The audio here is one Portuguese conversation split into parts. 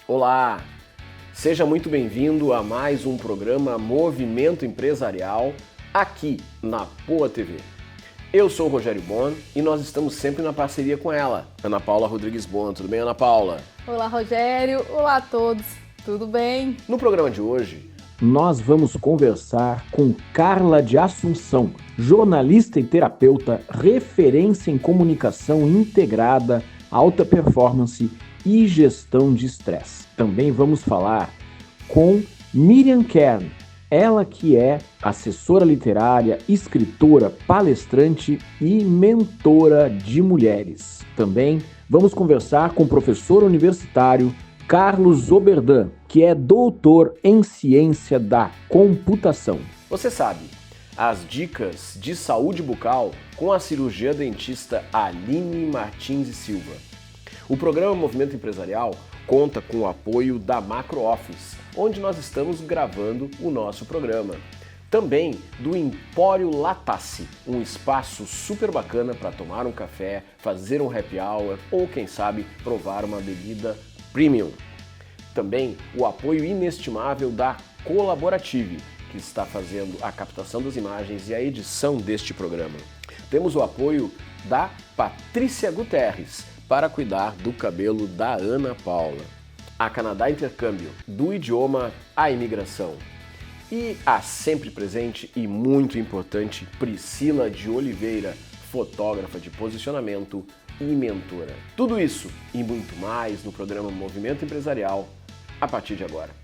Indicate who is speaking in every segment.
Speaker 1: Olá, seja muito bem-vindo a mais um programa Movimento Empresarial aqui na Poa TV. Eu sou o Rogério Bon e nós estamos sempre na parceria com ela, Ana Paula Rodrigues Bon. Tudo bem, Ana Paula?
Speaker 2: Olá, Rogério. Olá a todos. Tudo bem?
Speaker 1: No programa de hoje,
Speaker 3: nós vamos conversar com Carla de Assunção, jornalista e terapeuta, referência em comunicação integrada, alta performance e gestão de estresse. Também vamos falar com Miriam Kern, ela que é assessora literária, escritora, palestrante e mentora de mulheres. Também vamos conversar com o professor universitário Carlos Oberdan, que é doutor em ciência da computação.
Speaker 1: Você sabe, as dicas de saúde bucal com a cirurgiã dentista Aline Martins e Silva. O programa Movimento Empresarial conta com o apoio da Macro Office, onde nós estamos gravando o nosso programa. Também do Empório Latasse, um espaço super bacana para tomar um café, fazer um happy hour ou, quem sabe, provar uma bebida premium. Também o apoio inestimável da Colaborative, que está fazendo a captação das imagens e a edição deste programa. Temos o apoio da Patrícia Guterres, para cuidar do cabelo da Ana Paula. A Canadá Intercâmbio, do idioma à imigração. E a sempre presente e muito importante Priscila de Oliveira, fotógrafa de posicionamento e mentora. Tudo isso e muito mais no programa Movimento Empresarial, a partir de agora.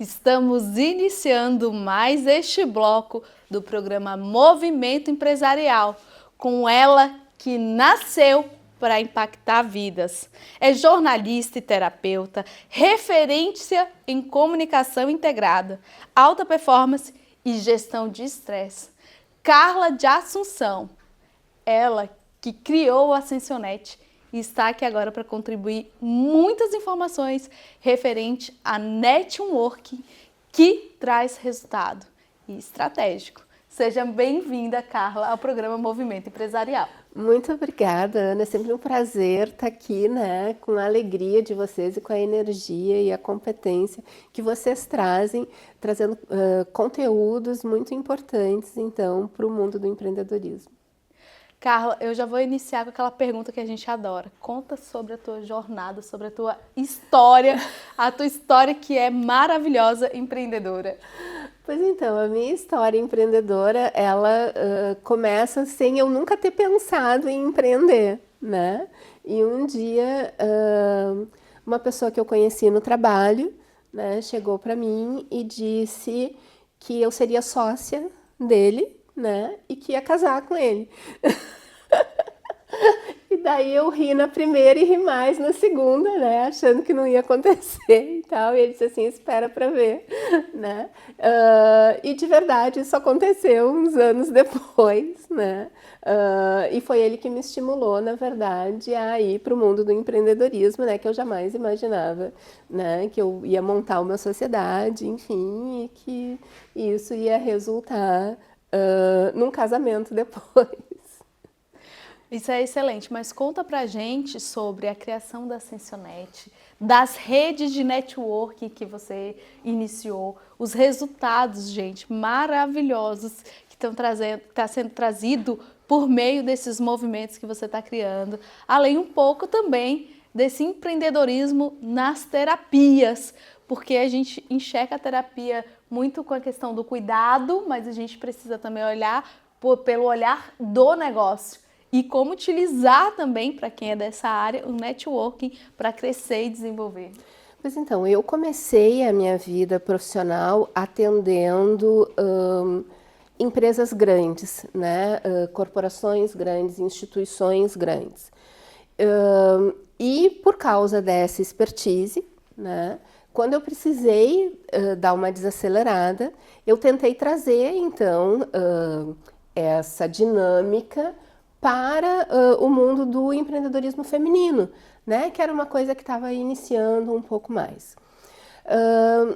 Speaker 2: Estamos iniciando mais este bloco do programa Movimento Empresarial, com ela que nasceu para impactar vidas. É jornalista e terapeuta, referência em comunicação integrada, alta performance e gestão de estresse. Carla de Assunção, ela que criou a Ascensionet e está aqui agora para contribuir muitas informações referente a networking que traz resultado e estratégico. Seja bem-vinda, Carla, ao programa Movimento Empresarial.
Speaker 4: Muito obrigada, Ana. É sempre um prazer estar aqui, né, com a alegria de vocês e com a energia e a competência que vocês trazem, trazendo conteúdos muito importantes, então, para o mundo do empreendedorismo.
Speaker 2: Carla, eu já vou iniciar com aquela pergunta que a gente adora. Conta sobre a tua jornada, sobre a tua história que é maravilhosa empreendedora.
Speaker 4: Pois então, a minha história empreendedora, ela começa sem eu nunca ter pensado em empreender, né? E um dia, uma pessoa que eu conheci no trabalho, né, chegou para mim e disse que eu seria sócia dele, né, e que ia casar com ele. E daí eu ri na primeira e ri mais na segunda, né, achando que não ia acontecer e tal. E ele disse assim, espera para ver, né. E de verdade isso aconteceu uns anos depois, né. E foi ele que me estimulou, na verdade, a ir para o mundo do empreendedorismo, né, que eu jamais imaginava, né, que eu ia montar uma sociedade, enfim, e que isso ia resultar num casamento depois.
Speaker 2: Isso é excelente, mas conta pra gente sobre a criação da Ascensionet, das redes de networking que você iniciou, os resultados, gente, maravilhosos que está sendo trazido por meio desses movimentos que você está criando, além um pouco também desse empreendedorismo nas terapias, porque a gente enxerga a terapia muito com a questão do cuidado, mas a gente precisa também olhar pelo olhar do negócio. E como utilizar também, para quem é dessa área, o networking para crescer e desenvolver.
Speaker 4: Pois então, eu comecei a minha vida profissional atendendo empresas grandes, né? Corporações grandes, instituições grandes. E por causa dessa expertise, né? Quando eu precisei dar uma desacelerada, eu tentei trazer, então, essa dinâmica para o mundo do empreendedorismo feminino, né? Que era uma coisa que estava iniciando um pouco mais.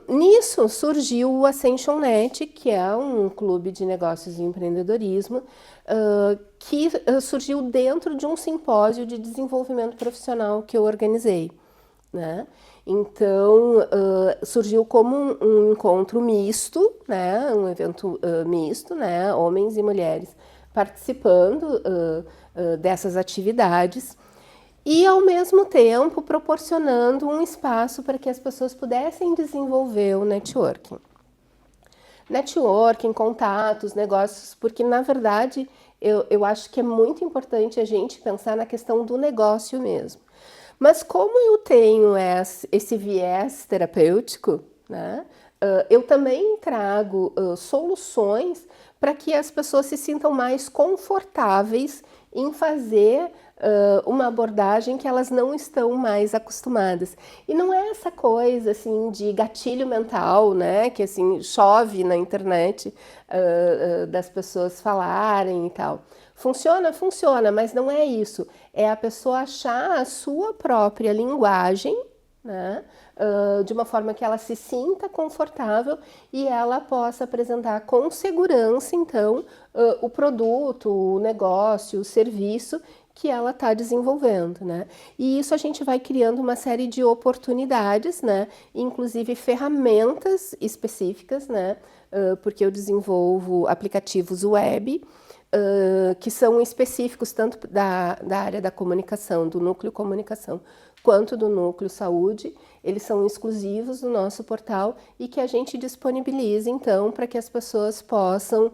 Speaker 4: Nisso surgiu o AscensionNet, que é um clube de negócios e empreendedorismo, que surgiu dentro de um simpósio de desenvolvimento profissional que eu organizei, né? Então, surgiu como um encontro misto, né? Um evento misto, né? Homens e mulheres participando dessas atividades e, ao mesmo tempo, proporcionando um espaço para que as pessoas pudessem desenvolver o networking. Networking, contatos, negócios, porque, na verdade, eu acho que é muito importante a gente pensar na questão do negócio mesmo. Mas como eu tenho esse viés terapêutico, né, eu também trago soluções para que as pessoas se sintam mais confortáveis em fazer uma abordagem que elas não estão mais acostumadas. E não é essa coisa assim de gatilho mental, né, que assim chove na internet das pessoas falarem e tal. Funciona? Funciona, mas não é isso. É a pessoa achar a sua própria linguagem, né, de uma forma que ela se sinta confortável e ela possa apresentar com segurança, então, o produto, o negócio, o serviço que ela está desenvolvendo, né? E isso a gente vai criando uma série de oportunidades, né? Inclusive ferramentas específicas, né? Porque eu desenvolvo aplicativos web, que são específicos tanto da área da comunicação, do núcleo comunicação, quanto do núcleo saúde. Eles são exclusivos do nosso portal e que a gente disponibiliza, então, para que as pessoas possam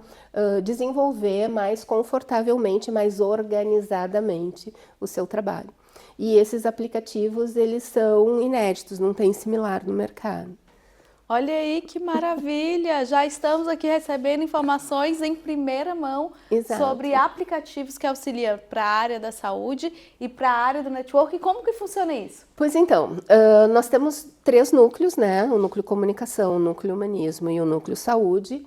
Speaker 4: desenvolver mais confortavelmente, mais organizadamente o seu trabalho. E esses aplicativos, eles são inéditos, não tem similar no mercado.
Speaker 2: Olha aí que maravilha! Já estamos aqui recebendo informações em primeira mão sobre aplicativos que auxiliam para a área da saúde e para a área do network. Como que funciona isso?
Speaker 4: Pois então, nós temos 3 núcleos, né? O núcleo comunicação, o núcleo humanismo e o núcleo saúde.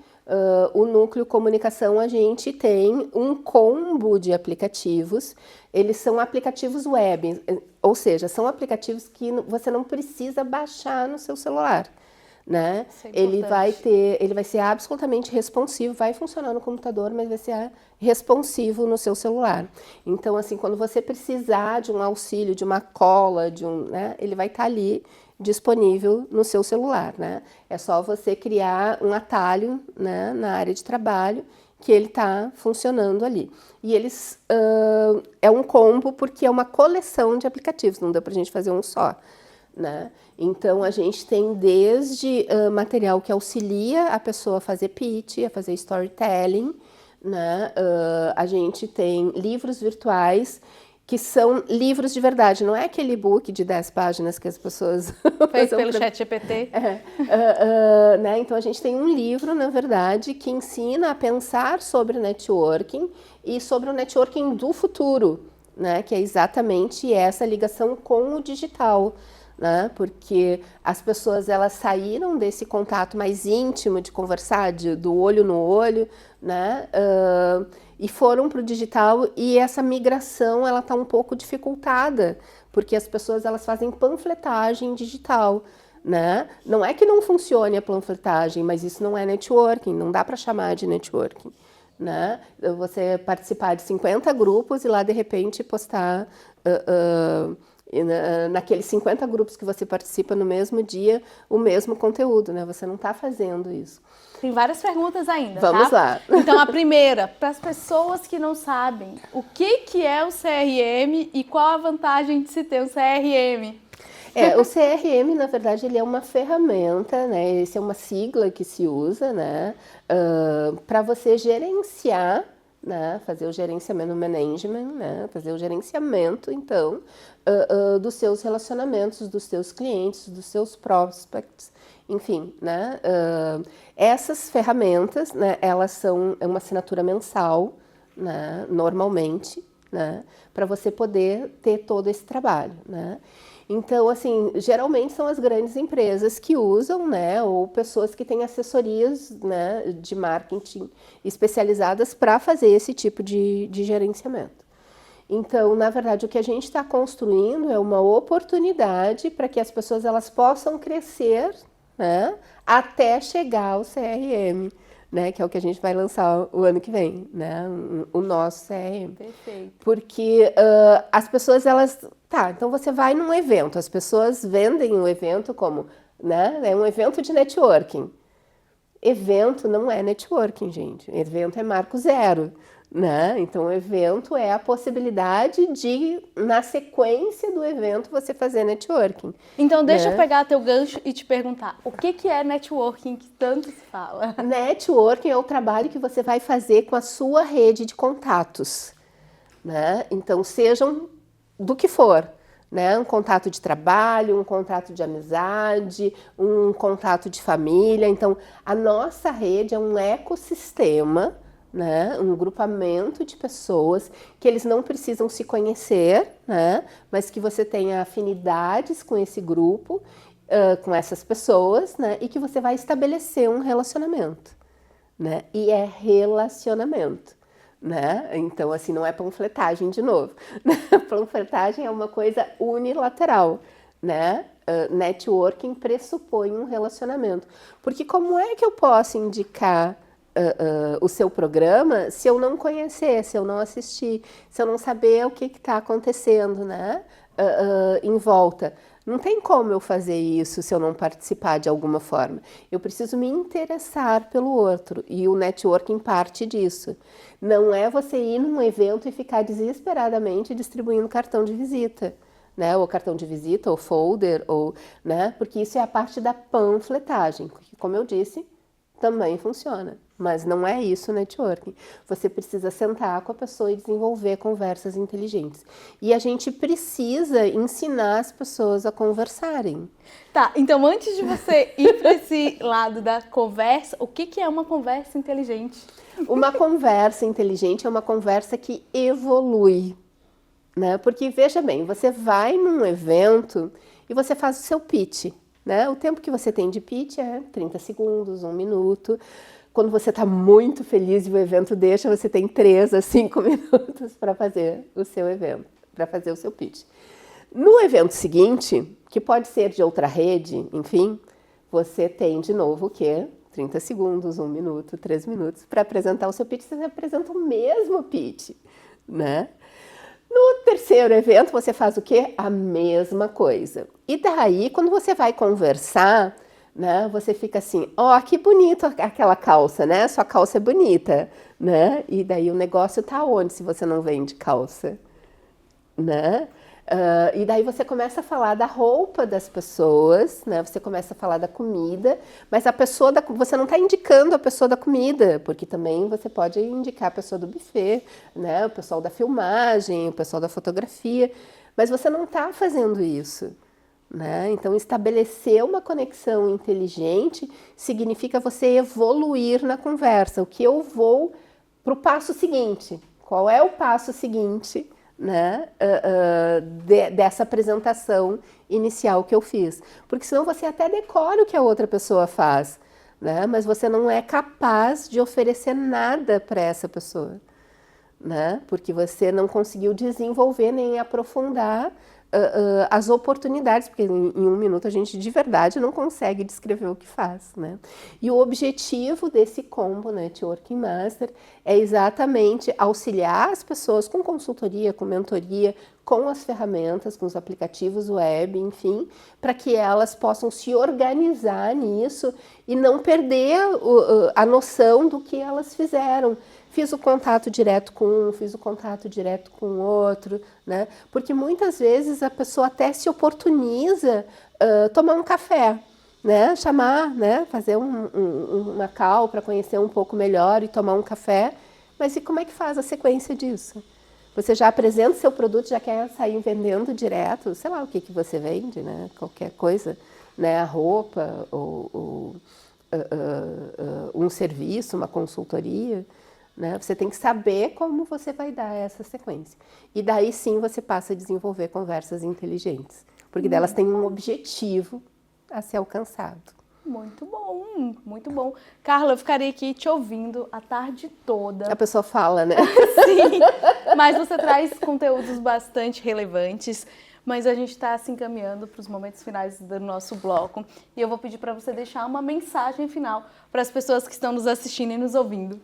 Speaker 4: O núcleo comunicação, a gente tem um combo de aplicativos. Eles são aplicativos web, ou seja, são aplicativos que você não precisa baixar no seu celular. Né? Ele vai ser absolutamente responsivo, vai funcionar no computador, mas vai ser responsivo no seu celular. Então, assim, quando você precisar de um auxílio, de uma cola, né, ele vai estar ali disponível no seu celular, né? É só você criar um atalho, né, na área de trabalho que ele está funcionando ali. E eles é um combo porque é uma coleção de aplicativos, não dá para a gente fazer um só. Né? Então, a gente tem desde material que auxilia a pessoa a fazer pitch, a fazer storytelling, né? A gente tem livros virtuais, que são livros de verdade, não é aquele e-book de 10 páginas que as pessoas...
Speaker 2: Feito pelo ChatGPT.
Speaker 4: Né? Então, a gente tem um livro, na verdade, que ensina a pensar sobre networking e sobre o networking do futuro, né? Que é exatamente essa ligação com o digital. Né? Porque as pessoas elas saíram desse contato mais íntimo de conversar do olho no olho, né? E foram para o digital, e essa migração ela está um pouco dificultada porque as pessoas elas fazem panfletagem digital, né? Não é que não funcione a panfletagem, mas isso não é networking, não dá para chamar de networking. Né? Você participar de 50 grupos e lá de repente postar naqueles 50 grupos que você participa no mesmo dia, o mesmo conteúdo, né? Você não está fazendo isso.
Speaker 2: Tem várias perguntas ainda,
Speaker 4: Vamos lá.
Speaker 2: Então, a primeira, para as pessoas que não sabem, o que é o CRM e qual a vantagem de se ter um CRM?
Speaker 4: O CRM, na verdade, ele é uma ferramenta, né? Essa é uma sigla que se usa, né? Para você gerenciar, né? Fazer o gerenciamento, o management, né? Fazer o gerenciamento, então, dos seus relacionamentos, dos seus clientes, dos seus prospects, enfim, né? Essas ferramentas, né? Elas são uma assinatura mensal, né? Normalmente, né? Para você poder ter todo esse trabalho, né? Então, assim, geralmente são as grandes empresas que usam, né, ou pessoas que têm assessorias, né, de marketing especializadas para fazer esse tipo de gerenciamento. Então, na verdade, o que a gente está construindo é uma oportunidade para que as pessoas elas possam crescer, né, até chegar ao CRM, né, que é o que a gente vai lançar o ano que vem, né, o nosso CRM.
Speaker 2: Perfeito.
Speaker 4: Porque as pessoas, elas... Tá, então você vai num evento, as pessoas vendem o evento como, né, é um evento de networking. Evento não é networking, gente. Evento é marco zero, né? Então, o evento é a possibilidade de, na sequência do evento, você fazer networking.
Speaker 2: Então, deixa
Speaker 4: né?
Speaker 2: eu pegar teu gancho e te perguntar, o que é networking que tanto se fala?
Speaker 4: Networking é o trabalho que você vai fazer com a sua rede de contatos, né? Então, sejam do que for, né? Um contato de trabalho, um contato de amizade, um contato de família. Então, a nossa rede é um ecossistema, né? Um grupamento de pessoas que eles não precisam se conhecer, né? Mas que você tenha afinidades com esse grupo, com essas pessoas, né? E que você vai estabelecer um relacionamento, né? E é relacionamento. Né? Então, assim, não é panfletagem de novo. Panfletagem é uma coisa unilateral, né? Networking pressupõe um relacionamento. Porque como é que eu posso indicar o seu programa se eu não conhecer, se eu não assistir, se eu não saber o que está acontecendo, né? Em volta? Não tem como eu fazer isso se eu não participar de alguma forma. Eu preciso me interessar pelo outro e o networking parte disso. Não é você ir num evento e ficar desesperadamente distribuindo cartão de visita, né? Ou cartão de visita, ou folder, ou, né? Porque isso é a parte da panfletagem, que, como eu disse, também funciona. Mas não é isso o networking. Você precisa sentar com a pessoa e desenvolver conversas inteligentes. E a gente precisa ensinar as pessoas a conversarem.
Speaker 2: Tá, então antes de você ir para esse lado da conversa, o que é uma conversa inteligente?
Speaker 4: Uma conversa inteligente é uma conversa que evolui, né? Porque, veja bem, você vai num evento e você faz o seu pitch, né? O tempo que você tem de pitch é 30 segundos, 1 minuto. Quando você está muito feliz e o evento deixa, você tem 3 a 5 minutos para fazer o seu evento, para fazer o seu pitch. No evento seguinte, que pode ser de outra rede, enfim, você tem de novo o quê? 30 segundos, 1 minuto, 3 minutos para apresentar o seu pitch. Você apresenta o mesmo pitch, né? No terceiro evento, você faz o quê? A mesma coisa. E daí, quando você vai conversar, né, você fica assim, ó, que bonito aquela calça, né? Sua calça é bonita, né? E daí o negócio tá onde se você não vende calça, né? E daí você começa a falar da roupa das pessoas, né? Você começa a falar da comida, mas a pessoa você não está indicando a pessoa da comida, porque também você pode indicar a pessoa do buffet, né? O pessoal da filmagem, o pessoal da fotografia, mas você não está fazendo isso, né? Então, estabelecer uma conexão inteligente significa você evoluir na conversa. O que eu vou para o passo seguinte? Qual é o passo seguinte, né, dessa apresentação inicial que eu fiz? Porque senão você até decora o que a outra pessoa faz, né, mas você não é capaz de oferecer nada para essa pessoa, né, porque você não conseguiu desenvolver nem aprofundar as oportunidades, porque em 1 minuto a gente de verdade não consegue descrever o que faz, né? E o objetivo desse combo Networking Master é exatamente auxiliar as pessoas com consultoria, com mentoria, com as ferramentas, com os aplicativos web, enfim, para que elas possam se organizar nisso e não perder a noção do que elas fizeram. Fiz o contato direto com um, fiz o contato direto com o outro, né? Porque muitas vezes a pessoa até se oportuniza tomar um café, né? Chamar, né? Fazer uma call para conhecer um pouco melhor e tomar um café. Mas e como é que faz a sequência disso? Você já apresenta o seu produto, já quer sair vendendo direto, sei lá o que você vende, né? Qualquer coisa, né? A roupa ou um serviço, uma consultoria. Né? Você tem que saber como você vai dar essa sequência. E daí sim você passa a desenvolver conversas inteligentes. porque delas têm um objetivo a ser alcançado.
Speaker 2: Muito bom, muito bom. Carla, eu ficaria aqui te ouvindo a tarde toda.
Speaker 4: A pessoa fala, né?
Speaker 2: Sim, mas você traz conteúdos bastante relevantes, mas a gente está se encaminhando para os momentos finais do nosso bloco e eu vou pedir para você deixar uma mensagem final para as pessoas que estão nos assistindo e nos ouvindo.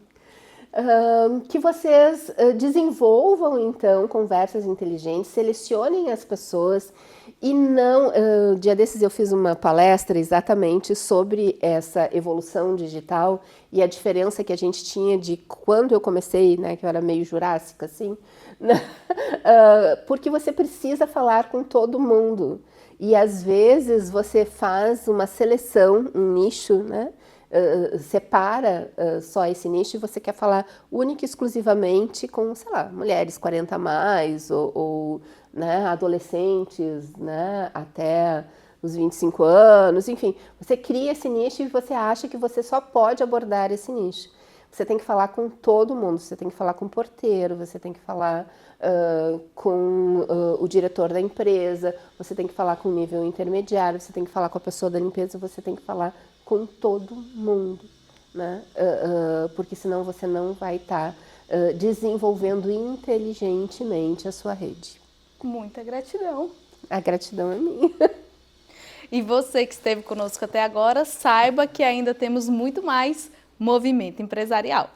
Speaker 4: Que vocês desenvolvam, então, conversas inteligentes, selecionem as pessoas e não... dia desses eu fiz uma palestra exatamente sobre essa evolução digital e a diferença que a gente tinha de quando eu comecei, né, que eu era meio jurássica, assim, porque você precisa falar com todo mundo e, às vezes, você faz uma seleção, um nicho, né? Separa só esse nicho e você quer falar única e exclusivamente com, sei lá, mulheres 40 a mais ou né, adolescentes, né, até os 25 anos, enfim. Você cria esse nicho e você acha que você só pode abordar esse nicho. Você tem que falar com todo mundo, você tem que falar com o porteiro, você tem que falar com o diretor da empresa, você tem que falar com o nível intermediário, você tem que falar com a pessoa da limpeza, você tem que falar com todo mundo, né? Porque senão você não vai estar desenvolvendo inteligentemente a sua rede.
Speaker 2: Muita gratidão.
Speaker 4: A gratidão é minha.
Speaker 2: E você que esteve conosco até agora, saiba que ainda temos muito mais movimento empresarial.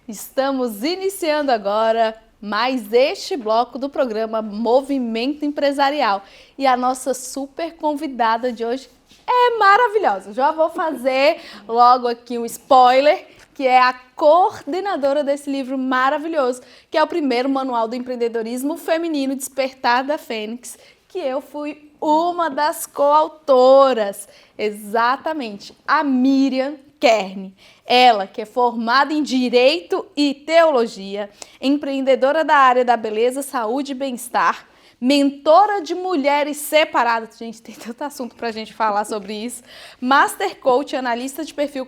Speaker 2: Estamos iniciando agora mais este bloco do programa Movimento Empresarial. E a nossa super convidada de hoje é maravilhosa. Já vou fazer logo aqui um spoiler, que é a coordenadora desse livro maravilhoso, que é o primeiro manual do empreendedorismo feminino Despertar da Fênix, que eu fui uma das coautoras. Exatamente, a Miriam Kern. Ela, que é formada em Direito e Teologia, empreendedora da área da beleza, saúde e bem-estar, mentora de mulheres separadas, gente, tem tanto assunto para a gente falar sobre isso, master coach, analista de perfil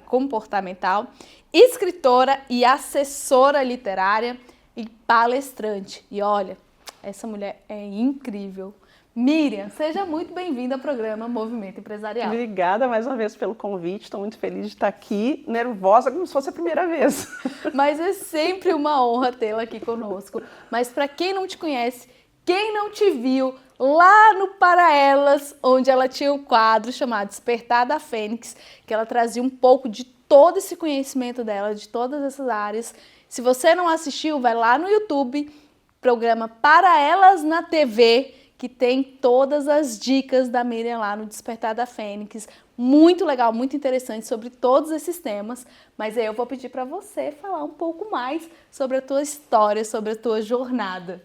Speaker 2: comportamental, escritora e assessora literária e palestrante. E olha, essa mulher é incrível. Miriam, seja muito bem-vinda ao programa Movimento Empresarial.
Speaker 5: Obrigada mais uma vez pelo convite, estou muito feliz de estar aqui, nervosa como se fosse a primeira vez.
Speaker 2: Mas é sempre uma honra tê-la aqui conosco. Mas para quem não te conhece, quem não te viu lá no Para Elas, onde ela tinha um quadro chamado Despertar da Fênix, que ela trazia um pouco de todo esse conhecimento dela, de todas essas áreas. Se você não assistiu, vai lá no YouTube, programa Para Elas na TV, que tem todas as dicas da Miriam lá no Despertar da Fênix. Muito legal, muito interessante sobre todos esses temas. Mas aí eu vou pedir para você falar um pouco mais sobre a tua história, sobre a tua jornada.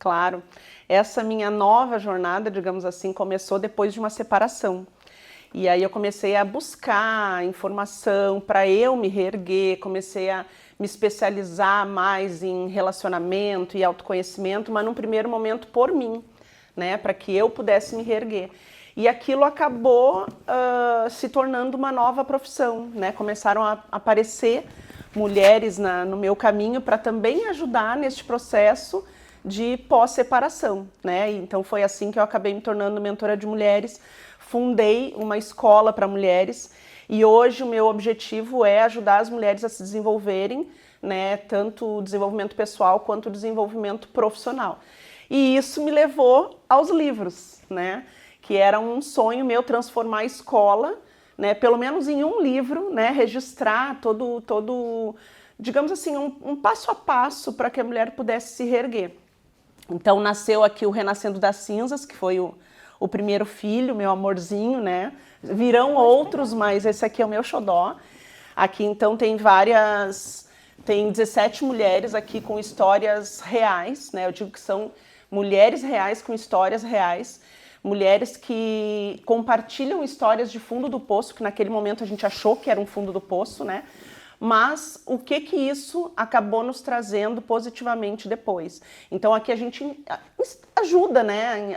Speaker 5: Claro, essa minha nova jornada, digamos assim, começou depois de uma separação. E aí eu comecei a buscar informação para eu me reerguer, comecei a me especializar mais em relacionamento e autoconhecimento, mas num primeiro momento por mim, né, para que eu pudesse me reerguer. E aquilo acabou se tornando uma nova profissão, né? Começaram a aparecer mulheres no meu caminho para também ajudar neste processo de pós-separação, né? Então foi assim que eu acabei me tornando mentora de mulheres, fundei uma escola para mulheres e hoje o meu objetivo é ajudar as mulheres a se desenvolverem, né? Tanto o desenvolvimento pessoal quanto o desenvolvimento profissional. E isso me levou aos livros, né? Que era um sonho meu transformar a escola, né? Pelo menos em um livro, né? Registrar todo digamos assim, um passo a passo para que a mulher pudesse se reerguer. Então nasceu aqui o Renascendo das Cinzas, que foi o primeiro filho, meu amorzinho, né? Virão outros, mas esse aqui é o meu xodó. Aqui então tem 17 mulheres aqui com histórias reais, né? Eu digo que são mulheres reais com histórias reais, mulheres que compartilham histórias de fundo do poço, que naquele momento a gente achou que era um fundo do poço, né? Mas o que isso acabou nos trazendo positivamente depois. Então aqui a gente ajuda, né,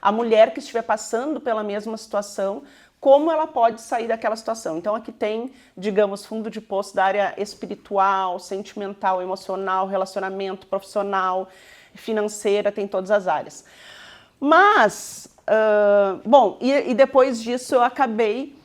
Speaker 5: a mulher que estiver passando pela mesma situação, como ela pode sair daquela situação. Então aqui tem, digamos, fundo de poço da área espiritual, sentimental, emocional, relacionamento, profissional, financeira, tem todas as áreas. Mas, bom, e depois disso eu acabei...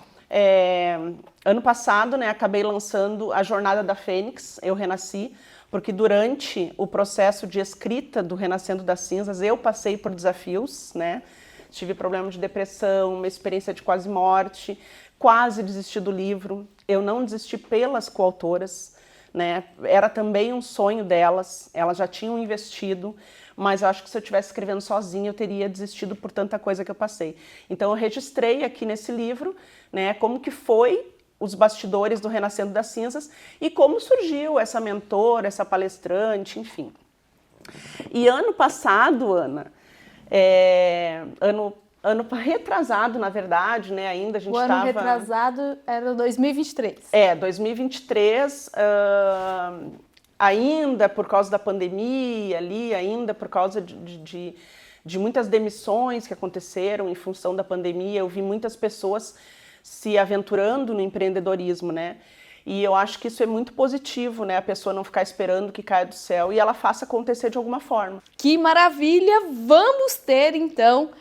Speaker 5: ano passado, né, acabei lançando a Jornada da Fênix, Eu Renasci, porque durante o processo de escrita do Renascendo das Cinzas, eu passei por desafios, né, tive problema de depressão, uma experiência de quase morte, quase desisti do livro, eu não desisti pelas coautoras, né, era também um sonho delas, elas já tinham investido, mas eu acho que se eu estivesse escrevendo sozinha, eu teria desistido por tanta coisa que eu passei. Então eu registrei aqui nesse livro, né, como que foi os bastidores do Renascendo das Cinzas e como surgiu essa mentora, essa palestrante, enfim. E ano passado, Ana, ano retrasado, na verdade, né, ainda a gente estava...
Speaker 2: O ano retrasado era 2023.
Speaker 5: 2023, ainda por causa da pandemia ali, ainda por causa de muitas demissões que aconteceram em função da pandemia, eu vi muitas pessoas se aventurando no empreendedorismo, né? E eu acho que isso é muito positivo, né? A pessoa não ficar esperando que caia do céu e ela faça acontecer de alguma forma.
Speaker 2: Que maravilha! Vamos ter, então,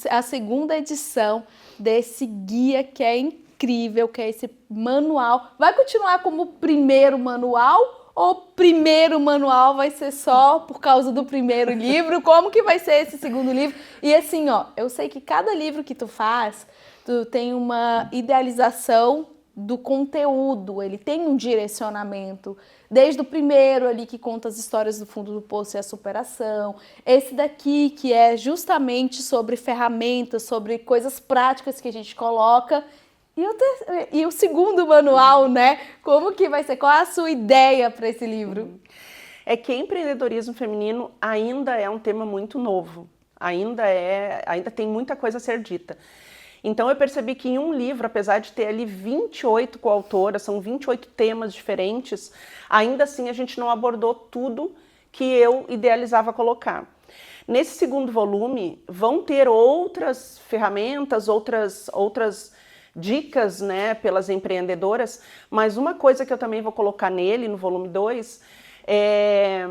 Speaker 2: a segunda edição desse guia que é incrível, que é esse manual. Vai continuar como o primeiro manual ou o primeiro manual vai ser só por causa do primeiro livro? Como que vai ser esse segundo livro? E assim, ó, eu sei que cada livro que tu faz, tu tem uma idealização do conteúdo, ele tem um direcionamento, desde o primeiro ali que conta as histórias do fundo do poço e a superação, esse daqui que é justamente sobre ferramentas, sobre coisas práticas que a gente coloca, e o segundo manual, né? Como que vai ser? Qual a sua ideia para esse livro?
Speaker 5: É que empreendedorismo feminino ainda é um tema muito novo, ainda tem muita coisa a ser dita. Então eu percebi que em um livro, apesar de ter ali 28 coautoras, são 28 temas diferentes, ainda assim a gente não abordou tudo que eu idealizava colocar. Nesse segundo volume vão ter outras ferramentas, outras dicas, né, pelas empreendedoras, mas uma coisa que eu também vou colocar nele, no volume 2, é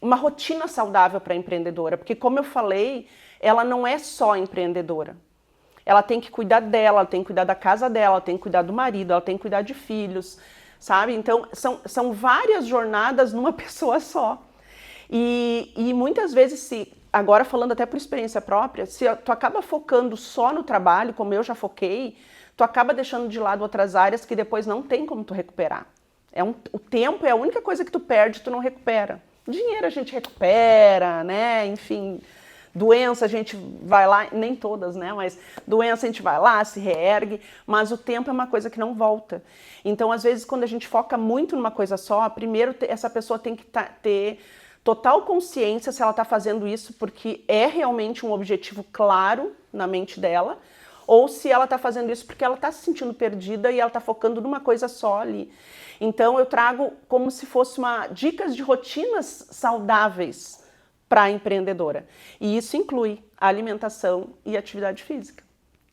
Speaker 5: uma rotina saudável para a empreendedora, porque como eu falei, ela não é só empreendedora. Ela tem que cuidar dela, ela tem que cuidar da casa dela, ela tem que cuidar do marido, ela tem que cuidar de filhos, sabe? Então, são várias jornadas numa pessoa só. E muitas vezes, agora falando até por experiência própria, se tu acaba focando só no trabalho, como eu já foquei, tu acaba deixando de lado outras áreas que depois não tem como tu recuperar. O tempo é a única coisa que tu perde, tu não recupera. Dinheiro a gente recupera, né? Enfim... Doença a gente vai lá, nem todas, né? Mas doença a gente vai lá, se reergue, mas o tempo é uma coisa que não volta. Então, às vezes, quando a gente foca muito numa coisa só, primeiro essa pessoa tem que ter total consciência se ela está fazendo isso porque é realmente um objetivo claro na mente dela, ou se ela está fazendo isso porque ela está se sentindo perdida e ela está focando numa coisa só ali. Então, eu trago como se fosse dicas de rotinas saudáveis para a empreendedora. E isso inclui a alimentação e atividade física.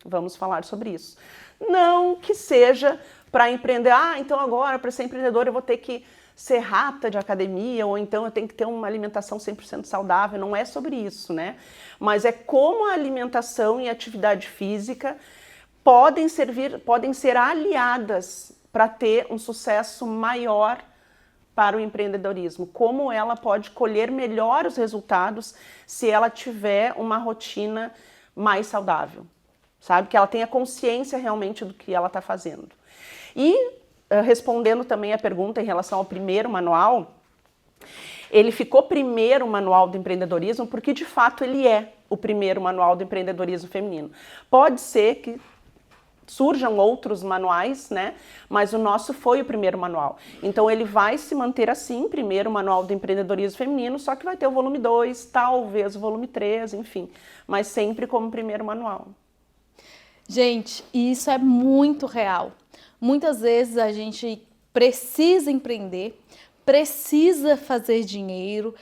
Speaker 5: Vamos falar sobre isso. Não que seja para empreender, então agora para ser empreendedora eu vou ter que ser rata de academia, ou então eu tenho que ter uma alimentação 100% saudável. Não é sobre isso, né? Mas é como a alimentação e a atividade física podem ser aliadas para ter um sucesso maior para o empreendedorismo, como ela pode colher melhor os resultados se ela tiver uma rotina mais saudável, sabe? Que ela tenha consciência realmente do que ela está fazendo. E respondendo também a pergunta em relação ao primeiro manual, ele ficou primeiro o manual do empreendedorismo porque, de fato, ele é o primeiro manual do empreendedorismo feminino. Pode ser que surjam outros manuais, né? Mas o nosso foi o primeiro manual. Então ele vai se manter assim, primeiro o manual do empreendedorismo feminino, só que vai ter o volume 2, talvez o volume 3, enfim, mas sempre como primeiro manual.
Speaker 2: Gente, isso é muito real. Muitas vezes a gente precisa empreender, precisa fazer dinheiro,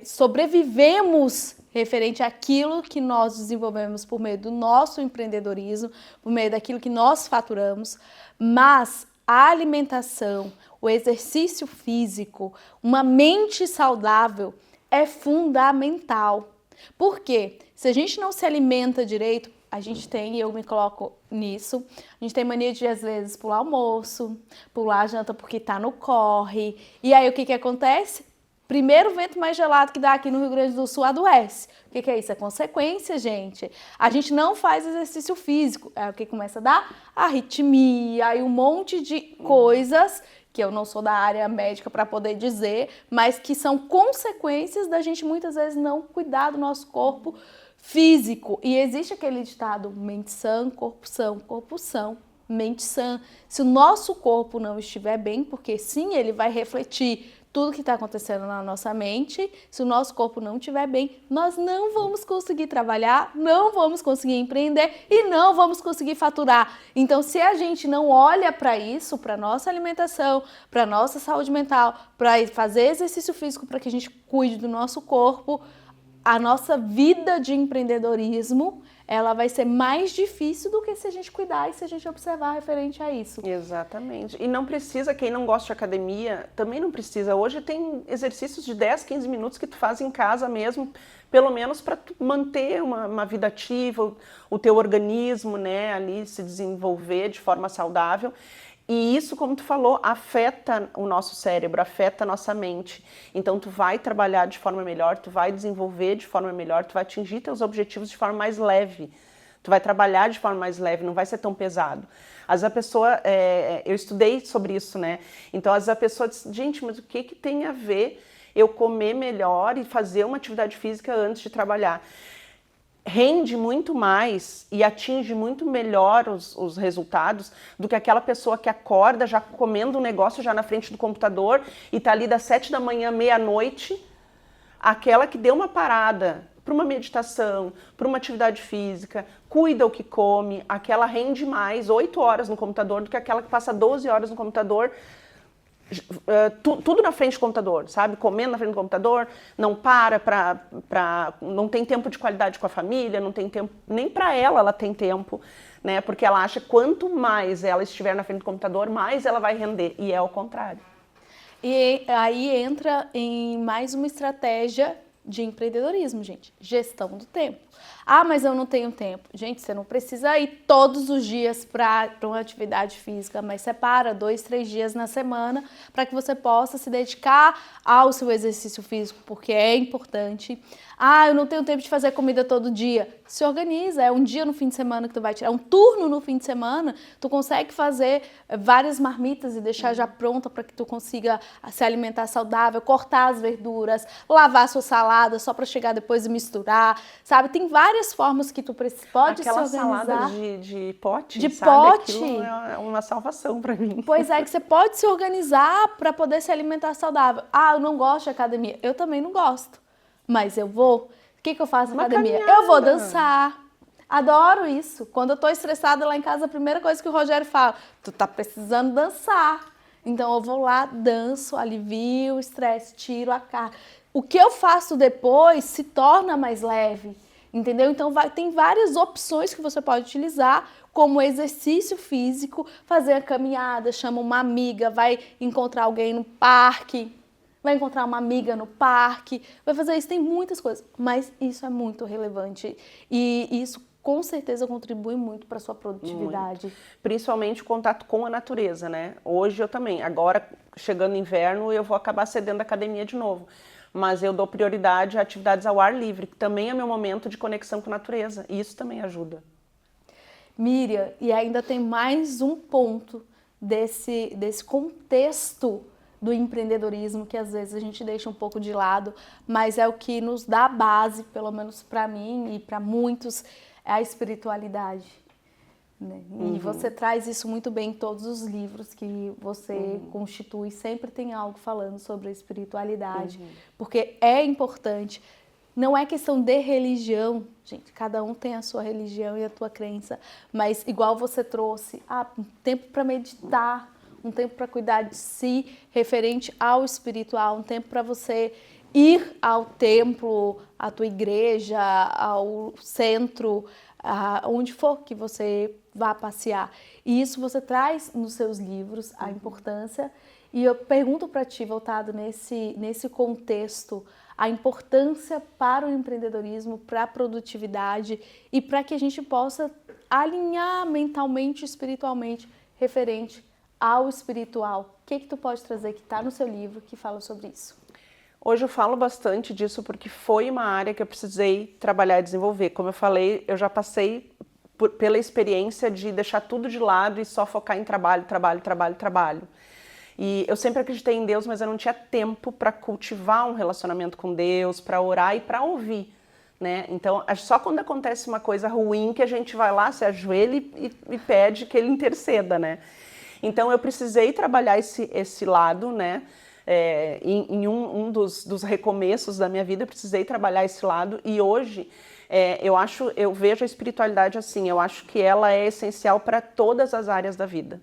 Speaker 2: sobrevivemos referente àquilo que nós desenvolvemos por meio do nosso empreendedorismo, por meio daquilo que nós faturamos, mas a alimentação, o exercício físico, uma mente saudável é fundamental. Por quê? Se a gente não se alimenta direito, a gente tem, eu me coloco nisso, a gente tem mania de, às vezes, pular almoço, pular a janta porque tá no corre, e aí o que acontece? Primeiro vento mais gelado que dá aqui no Rio Grande do Sul adoece. O que é isso? É consequência, gente. A gente não faz exercício físico. É o que começa a dar? Arritmia e um monte de coisas que eu não sou da área médica para poder dizer, mas que são consequências da gente muitas vezes não cuidar do nosso corpo físico. E existe aquele ditado, mente sã, corpo são, mente sã. Se o nosso corpo não estiver bem, porque sim, ele vai refletir tudo que está acontecendo na nossa mente, se o nosso corpo não estiver bem, nós não vamos conseguir trabalhar, não vamos conseguir empreender e não vamos conseguir faturar. Então, se a gente não olha para isso, para nossa alimentação, para nossa saúde mental, para fazer exercício físico, para que a gente cuide do nosso corpo, a nossa vida de empreendedorismo, ela vai ser mais difícil do que se a gente cuidar e se a gente observar referente a isso.
Speaker 5: Exatamente. E não precisa, quem não gosta de academia, também não precisa. Hoje tem exercícios de 10, 15 minutos que tu faz em casa mesmo, pelo menos para manter uma vida ativa, o teu organismo, né, ali se desenvolver de forma saudável. E isso, como tu falou, afeta o nosso cérebro, afeta a nossa mente. Então, tu vai trabalhar de forma melhor, tu vai desenvolver de forma melhor, tu vai atingir teus objetivos de forma mais leve. Tu vai trabalhar de forma mais leve, não vai ser tão pesado. Às vezes a pessoa, eu estudei sobre isso, né? Então, às vezes a pessoa diz, gente, mas o que tem a ver eu comer melhor e fazer uma atividade física antes de trabalhar? Rende muito mais e atinge muito melhor os resultados do que aquela pessoa que acorda já comendo um negócio já na frente do computador e tá ali das 7 da manhã, meia-noite, aquela que deu uma parada para uma meditação, para uma atividade física, cuida o que come, aquela rende mais 8 horas no computador do que aquela que passa 12 horas no computador, tudo na frente do computador, sabe? Comendo na frente do computador, não não tem tempo de qualidade com a família, não tem tempo, nem para ela tem tempo, né? Porque ela acha que quanto mais ela estiver na frente do computador, mais ela vai render, e é o contrário.
Speaker 2: E aí entra em mais uma estratégia de empreendedorismo, gente, gestão do tempo. Ah, mas eu não tenho tempo. Gente, você não precisa ir todos os dias para uma atividade física, mas separa 2, 3 dias na semana para que você possa se dedicar ao seu exercício físico, porque é importante. Ah, eu não tenho tempo de fazer comida todo dia. Se organiza, é um dia no fim de semana que tu vai tirar, um turno no fim de semana, tu consegue fazer várias marmitas e deixar já pronta para que tu consiga se alimentar saudável, cortar as verduras, lavar sua salada só para chegar depois e misturar, sabe? Tem várias formas que tu pode se organizar.
Speaker 5: Aquela salada de pote,
Speaker 2: de
Speaker 5: sabe?
Speaker 2: pote.
Speaker 5: Aquilo é uma salvação para mim.
Speaker 2: Pois é, que você pode se organizar para poder se alimentar saudável. Ah, eu não gosto de academia. Eu também não gosto. Mas eu vou. O que eu faço na academia?
Speaker 5: Caminhada.
Speaker 2: Eu vou dançar. Adoro isso. Quando eu tô estressada lá em casa, a primeira coisa que o Rogério fala, tu tá precisando dançar. Então eu vou lá, danço, alivio o estresse, tiro a carga. O que eu faço depois se torna mais leve, entendeu? Então tem várias opções que você pode utilizar, como exercício físico, fazer a caminhada, chama uma amiga, vai encontrar alguém no parque, vai encontrar uma amiga no parque, vai fazer isso, tem muitas coisas, mas isso é muito relevante e isso com certeza contribui muito para a sua produtividade.
Speaker 5: Muito. Principalmente o contato com a natureza, né? Hoje eu também, agora chegando inverno eu vou acabar cedendo a academia de novo, mas eu dou prioridade a atividades ao ar livre, que também é meu momento de conexão com a natureza, e isso também ajuda.
Speaker 2: Miriam, e ainda tem mais um ponto desse contexto do empreendedorismo, que às vezes a gente deixa um pouco de lado, mas é o que nos dá a base, pelo menos para mim e para muitos, é a espiritualidade. Né? E você traz isso muito bem em todos os livros que você constitui, sempre tem algo falando sobre a espiritualidade, porque é importante. Não é questão de religião, gente, cada um tem a sua religião e a tua crença, mas igual você trouxe, um tempo para meditar, um tempo para cuidar de si, referente ao espiritual, um tempo para você ir ao templo, à tua igreja, ao centro, onde for que você vá passear. E isso você traz nos seus livros, a importância. E eu pergunto para ti, voltado nesse contexto, a importância para o empreendedorismo, para a produtividade e para que a gente possa alinhar mentalmente e espiritualmente referente ao espiritual. O que tu pode trazer que está no seu livro que fala sobre isso?
Speaker 5: Hoje eu falo bastante disso porque foi uma área que eu precisei trabalhar e desenvolver. Como eu falei, eu já passei pela experiência de deixar tudo de lado e só focar em trabalho. E eu sempre acreditei em Deus, mas eu não tinha tempo para cultivar um relacionamento com Deus, para orar e para ouvir, né? Então, só quando acontece uma coisa ruim que a gente vai lá, se ajoelha e pede que Ele interceda, né? Então, eu precisei trabalhar esse lado, né? Em um dos recomeços da minha vida, eu precisei trabalhar esse lado e hoje eu vejo a espiritualidade assim, eu acho que ela é essencial para todas as áreas da vida.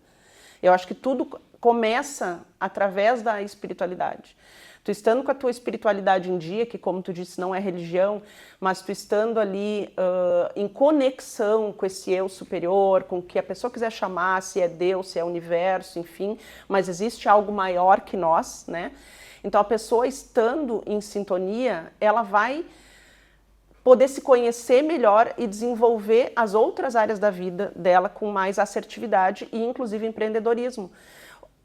Speaker 5: Eu acho que tudo começa através da espiritualidade. Tu estando com a tua espiritualidade em dia, que como tu disse não é religião, mas tu estando ali em conexão com esse eu superior, com o que a pessoa quiser chamar, se é Deus, se é universo, enfim, mas existe algo maior que nós, né? Então a pessoa estando em sintonia, ela vai poder se conhecer melhor e desenvolver as outras áreas da vida dela com mais assertividade e inclusive empreendedorismo.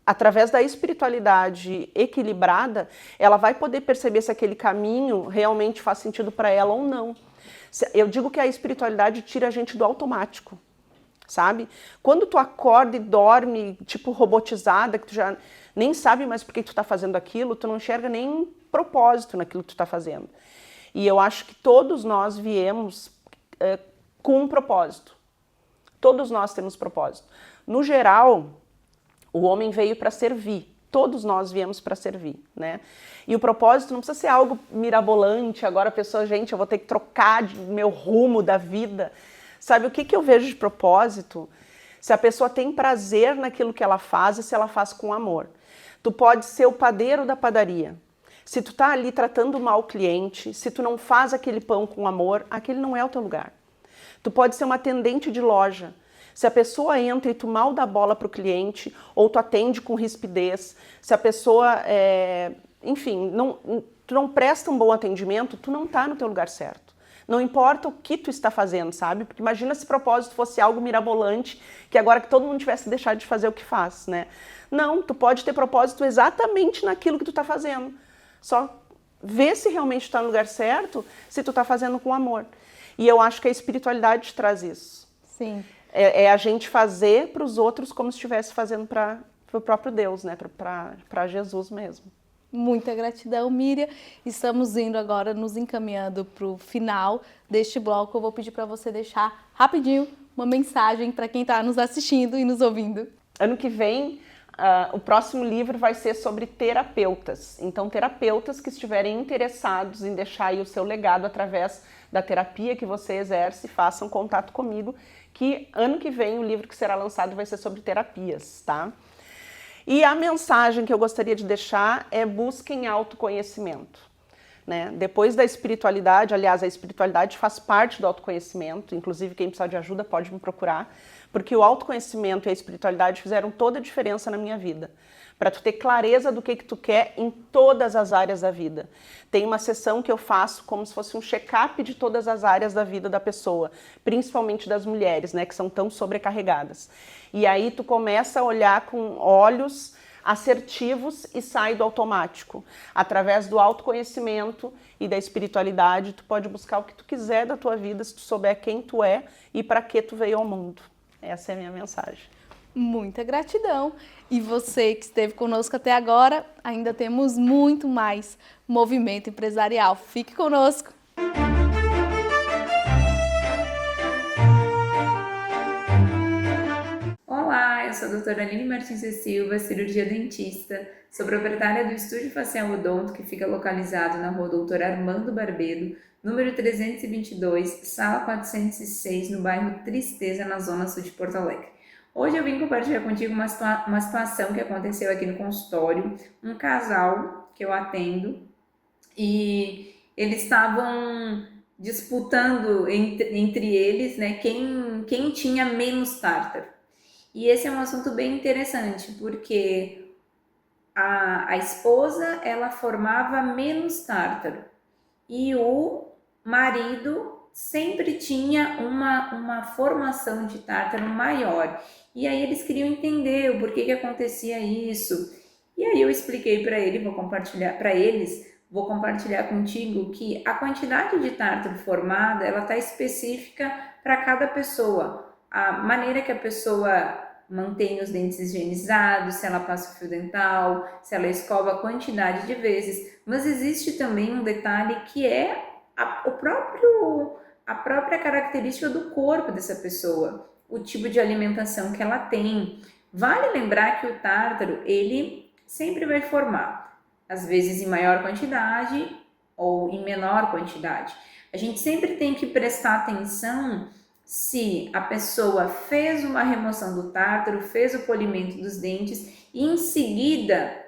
Speaker 5: Através da espiritualidade equilibrada, ela vai poder perceber se aquele caminho realmente faz sentido para ela ou não. Eu digo que a espiritualidade tira a gente do automático, sabe? Quando tu acorda e dorme, tipo robotizada, que tu já nem sabe mais por que tu tá fazendo aquilo, tu não enxerga nem propósito naquilo que tu tá fazendo. E eu acho que todos nós viemos com um propósito. Todos nós temos propósito. No geral, o homem veio para servir. Todos nós viemos para servir, né? E o propósito não precisa ser algo mirabolante. Agora a pessoa, gente, eu vou ter que trocar de meu rumo da vida. Sabe o que eu vejo de propósito? Se a pessoa tem prazer naquilo que ela faz e se ela faz com amor. Tu pode ser o padeiro da padaria. Se tu tá ali tratando mal o cliente, se tu não faz aquele pão com amor, aquele não é o teu lugar. Tu pode ser uma atendente de loja. Se a pessoa entra e tu mal dá bola para o cliente, ou tu atende com rispidez, se a pessoa, enfim, tu não presta um bom atendimento, tu não tá no teu lugar certo. Não importa o que tu está fazendo, sabe? Porque imagina se o propósito fosse algo mirabolante, que agora que todo mundo tivesse deixado de fazer o que faz, né? Não, tu pode ter propósito exatamente naquilo que tu tá fazendo. Só ver se realmente está no lugar certo, se tu está fazendo com amor. E eu acho que a espiritualidade te traz isso.
Speaker 2: Sim.
Speaker 5: É a gente fazer para os outros como se estivesse fazendo para o próprio Deus, né? Para Jesus mesmo.
Speaker 2: Muita gratidão, Miriam. Estamos indo agora, nos encaminhando para o final deste bloco. Eu vou pedir para você deixar rapidinho uma mensagem para quem está nos assistindo e nos ouvindo.
Speaker 5: Ano que vem, o próximo livro vai ser sobre terapeutas. Então, terapeutas que estiverem interessados em deixar aí o seu legado através da terapia que você exerce, façam contato comigo, que ano que vem o livro que será lançado vai ser sobre terapias, tá? E a mensagem que eu gostaria de deixar é: busquem autoconhecimento, né? Depois da espiritualidade, aliás, a espiritualidade faz parte do autoconhecimento, inclusive quem precisar de ajuda pode me procurar, porque o autoconhecimento e a espiritualidade fizeram toda a diferença na minha vida. Para tu ter clareza do que tu quer em todas as áreas da vida. Tem uma sessão que eu faço como se fosse um check-up de todas as áreas da vida da pessoa, principalmente das mulheres, né, que são tão sobrecarregadas. E aí tu começa a olhar com olhos assertivos e sai do automático. Através do autoconhecimento e da espiritualidade, tu pode buscar o que tu quiser da tua vida, se tu souber quem tu é e para que tu veio ao mundo. Essa é a minha mensagem.
Speaker 2: Muita gratidão. E você que esteve conosco até agora, ainda temos muito mais movimento empresarial. Fique conosco.
Speaker 6: Olá, eu sou a doutora Aline Martins e Silva, cirurgia dentista. Sou proprietária do Estúdio Facial Odonto, que fica localizado na rua Doutor Armando Barbedo, número 322, sala 406, no bairro Tristeza, na zona sul de Porto Alegre. Hoje eu vim compartilhar contigo uma situação que aconteceu aqui no consultório. Um casal que eu atendo e eles estavam disputando entre eles, né, quem tinha menos tártaro. E esse é um assunto bem interessante, porque a esposa, ela formava menos tártaro e o marido sempre tinha uma formação de tártaro maior. E aí eles queriam entender o porquê que acontecia isso. E aí eu expliquei para ele, vou compartilhar contigo que a quantidade de tártaro formada, ela está específica para cada pessoa. A maneira que a pessoa mantém os dentes higienizados, se ela passa o fio dental, se ela escova a quantidade de vezes. Mas existe também um detalhe que é a própria característica do corpo dessa pessoa, o tipo de alimentação que ela tem. Vale lembrar que o tártaro, ele sempre vai formar, às vezes em maior quantidade ou em menor quantidade. A gente sempre tem que prestar atenção se a pessoa fez uma remoção do tártaro, fez o polimento dos dentes e em seguida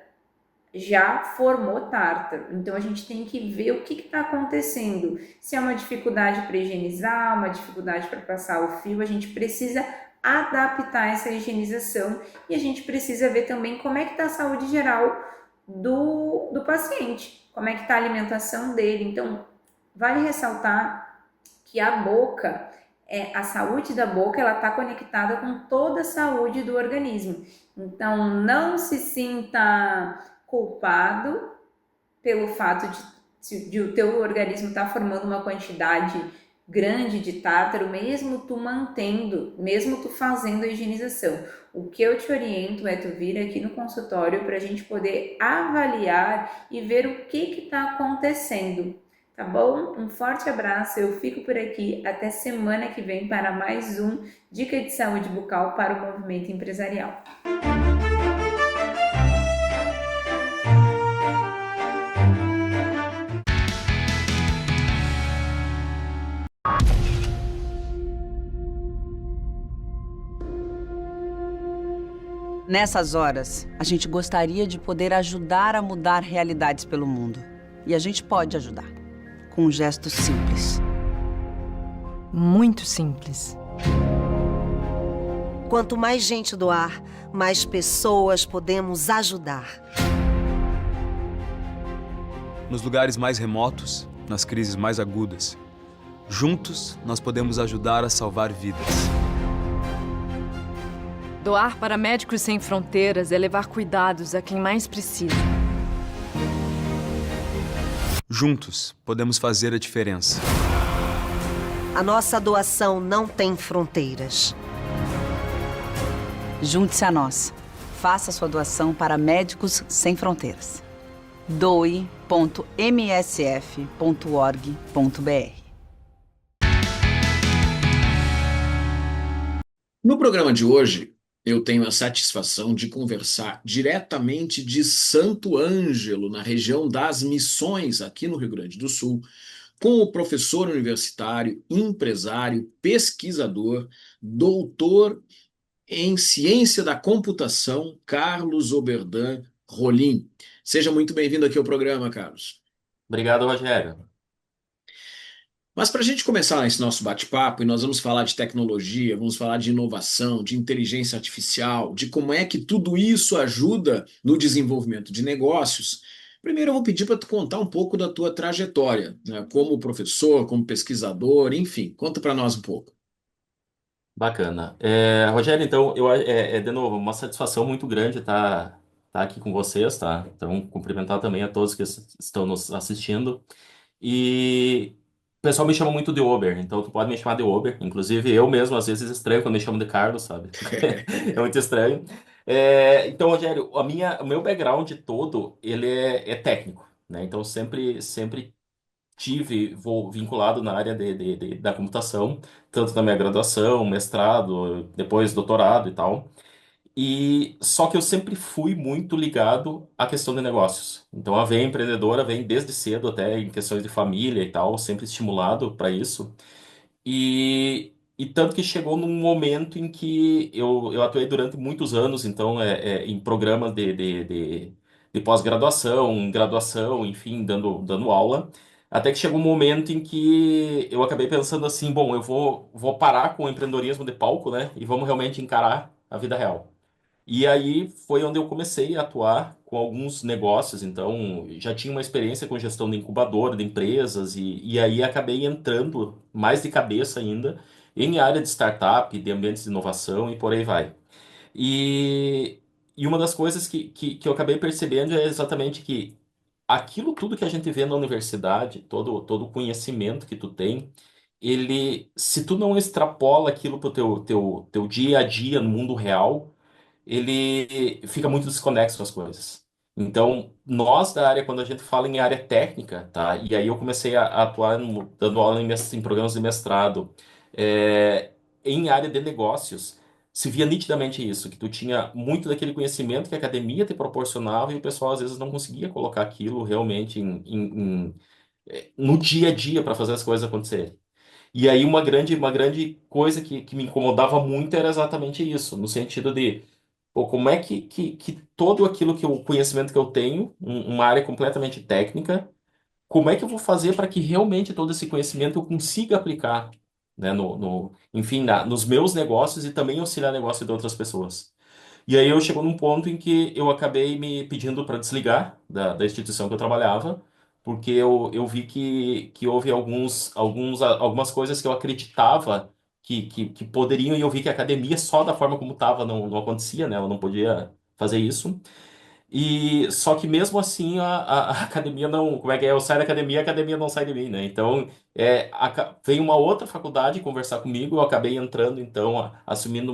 Speaker 6: já formou tártaro. Então a gente tem que ver o que está acontecendo. Se é uma dificuldade para higienizar, uma dificuldade para passar o fio, a gente precisa adaptar essa higienização e a gente precisa ver também como é que está a saúde geral do paciente, como é que está a alimentação dele. Então vale ressaltar que a boca, a saúde da boca, ela está conectada com toda a saúde do organismo. Então, não se sinta culpado pelo fato de o teu organismo estar formando uma quantidade grande de tártaro, mesmo tu fazendo a higienização. O que eu te oriento é tu vir aqui no consultório para a gente poder avaliar e ver o que está acontecendo. Tá bom? Um forte abraço, eu fico por aqui até semana que vem para mais um Dica de Saúde Bucal para o Movimento Empresarial.
Speaker 7: Nessas horas, a gente gostaria de poder ajudar a mudar realidades pelo mundo. E a gente pode ajudar. Com um gesto simples.
Speaker 8: Muito simples.
Speaker 9: Quanto mais gente doar, mais pessoas podemos ajudar.
Speaker 10: Nos lugares mais remotos, nas crises mais agudas, juntos nós podemos ajudar a salvar vidas.
Speaker 8: Doar para Médicos Sem Fronteiras é levar cuidados a quem mais precisa.
Speaker 10: Juntos, podemos fazer a diferença.
Speaker 9: A nossa doação não tem fronteiras.
Speaker 7: Junte-se a nós. Faça sua doação para Médicos Sem Fronteiras. doe.msf.org.br.
Speaker 3: No programa de hoje, eu tenho a satisfação de conversar diretamente de Santo Ângelo, na região das Missões, aqui no Rio Grande do Sul, com o professor universitário, empresário, pesquisador, doutor em Ciência da Computação, Carlos Oberdan Rolim. Seja muito bem-vindo aqui ao programa, Carlos.
Speaker 11: Obrigado, Rogério.
Speaker 3: Mas para a gente começar esse nosso bate-papo, e nós vamos falar de tecnologia, vamos falar de inovação, de inteligência artificial, de como é que tudo isso ajuda no desenvolvimento de negócios. Primeiro eu vou pedir para tu contar um pouco da tua trajetória, né, como professor, como pesquisador, enfim, conta para nós um pouco.
Speaker 11: Bacana. Rogério, então, de novo, uma satisfação muito grande estar aqui com vocês, tá? Então, cumprimentar também a todos que estão nos assistindo. E pessoal me chama muito de Ober, então tu pode me chamar de Ober. Inclusive eu mesmo às vezes estranho quando me chamam de Carlos, sabe? É muito estranho. Então, Rogério, o meu background todo, ele é técnico, né? Então sempre tive vinculado na área da computação, tanto na minha graduação, mestrado, depois doutorado e tal. E só que eu sempre fui muito ligado à questão de negócios. Então a veia empreendedora vem desde cedo, até em questões de família e tal, sempre estimulado para isso. E tanto que chegou num momento em que eu atuei durante muitos anos, então, em programas de pós-graduação, graduação, enfim, dando aula, até que chegou um momento em que eu acabei pensando assim, bom, eu vou parar com o empreendedorismo de palco, né, e vamos realmente encarar a vida real. E aí foi onde eu comecei a atuar com alguns negócios, então já tinha uma experiência com gestão de incubadora, de empresas, e aí acabei entrando mais de cabeça ainda em área de startup, de ambientes de inovação e por aí vai. E, e uma das coisas que eu acabei percebendo é exatamente que aquilo tudo que a gente vê na universidade, todo o conhecimento que tu tem, se tu não extrapola aquilo para o teu dia a dia no mundo real, ele fica muito desconexo com as coisas. Então, nós da área, quando a gente fala em área técnica, tá? E aí eu comecei a atuar dando aula em programas de mestrado, é, em área de negócios, se via nitidamente isso, que tu tinha muito daquele conhecimento que a academia te proporcionava e o pessoal às vezes não conseguia colocar aquilo realmente no dia a dia para fazer as coisas acontecerem. E aí uma grande coisa que me incomodava muito era exatamente isso, no sentido de pô, como é que todo aquilo o conhecimento que eu tenho, uma área completamente técnica, como é que eu vou fazer para que realmente todo esse conhecimento eu consiga aplicar, né, enfim, nos meus negócios e também auxiliar negócio de outras pessoas? E aí eu chegou num ponto em que eu acabei me pedindo para desligar da instituição que eu trabalhava, porque eu vi que houve algumas coisas que eu acreditava que poderiam, e eu vi que a academia, só da forma como estava, não acontecia, né? Ela não podia fazer isso. E só que mesmo assim a academia não. Como é que é? Eu saio da academia, a academia não sai de mim, né? Então veio uma outra faculdade conversar comigo, eu acabei entrando, então, assumindo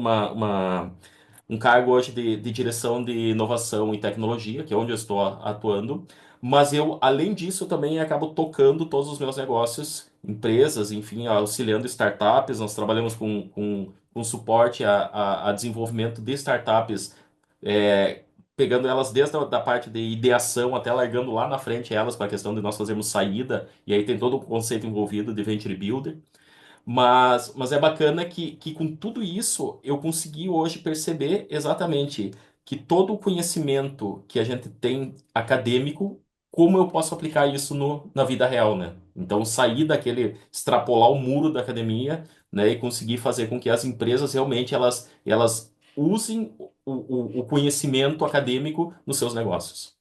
Speaker 11: um cargo hoje de direção de inovação e tecnologia, que é onde eu estou atuando. Mas eu, além disso, também acabo tocando todos os meus negócios, empresas, enfim, auxiliando startups. Nós trabalhamos com suporte a desenvolvimento de startups, é, pegando elas desde da parte de ideação até largando lá na frente elas para a questão de nós fazermos saída, e aí tem todo o conceito envolvido de Venture Builder. Mas é bacana que com tudo isso eu consegui hoje perceber exatamente que todo o conhecimento que a gente tem acadêmico, como eu posso aplicar isso na vida real, né? Então, sair extrapolar o muro da academia, né, e conseguir fazer com que as empresas realmente elas usem o conhecimento acadêmico nos seus negócios.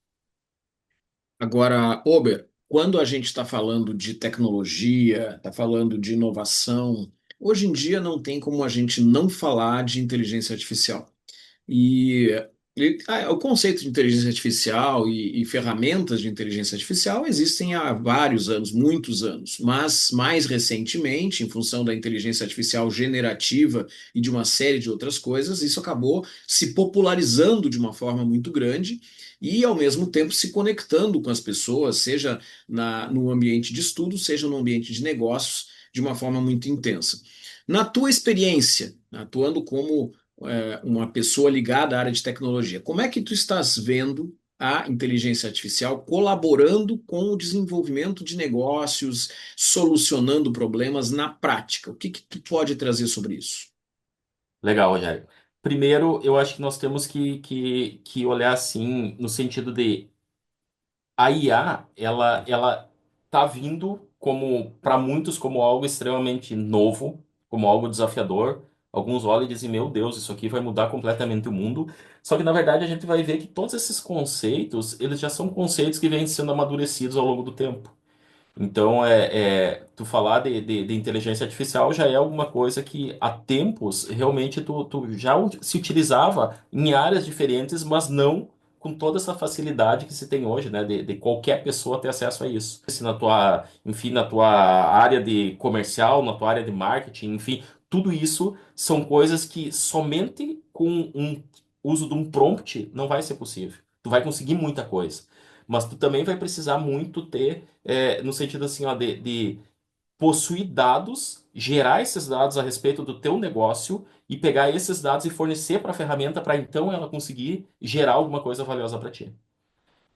Speaker 3: Agora, Ober, quando a gente está falando de tecnologia, está falando de inovação, hoje em dia não tem como a gente não falar de inteligência artificial. E o conceito de inteligência artificial e ferramentas de inteligência artificial existem há vários anos, muitos anos, mas mais recentemente, em função da inteligência artificial generativa e de uma série de outras coisas, isso acabou se popularizando de uma forma muito grande e, ao mesmo tempo, se conectando com as pessoas, seja no ambiente de estudo, seja no ambiente de negócios, de uma forma muito intensa. Na tua experiência, atuando como uma pessoa ligada à área de tecnologia. Como é que tu estás vendo a inteligência artificial colaborando com o desenvolvimento de negócios, solucionando problemas na prática? O que tu pode trazer sobre isso?
Speaker 11: Legal, Rogério. Primeiro, eu acho que nós temos que olhar assim, no sentido de a IA, ela tá vindo como para muitos como algo extremamente novo, como algo desafiador. Alguns olham e dizem, meu Deus, isso aqui vai mudar completamente o mundo. Só que na verdade a gente vai ver que todos esses conceitos, eles já são conceitos que vêm sendo amadurecidos ao longo do tempo. Então, tu falar de inteligência artificial já é alguma coisa que há tempos realmente tu já se utilizava em áreas diferentes, mas não com toda essa facilidade que se tem hoje, né, de qualquer pessoa ter acesso a isso. Se na tua, enfim, na tua área de comercial, na tua área de marketing, enfim, tudo isso são coisas que somente com um uso de um prompt não vai ser possível. Tu vai conseguir muita coisa, mas tu também vai precisar muito ter, no sentido assim, ó, de possuir dados, gerar esses dados a respeito do teu negócio e pegar esses dados e fornecer para a ferramenta para então ela conseguir gerar alguma coisa valiosa para ti,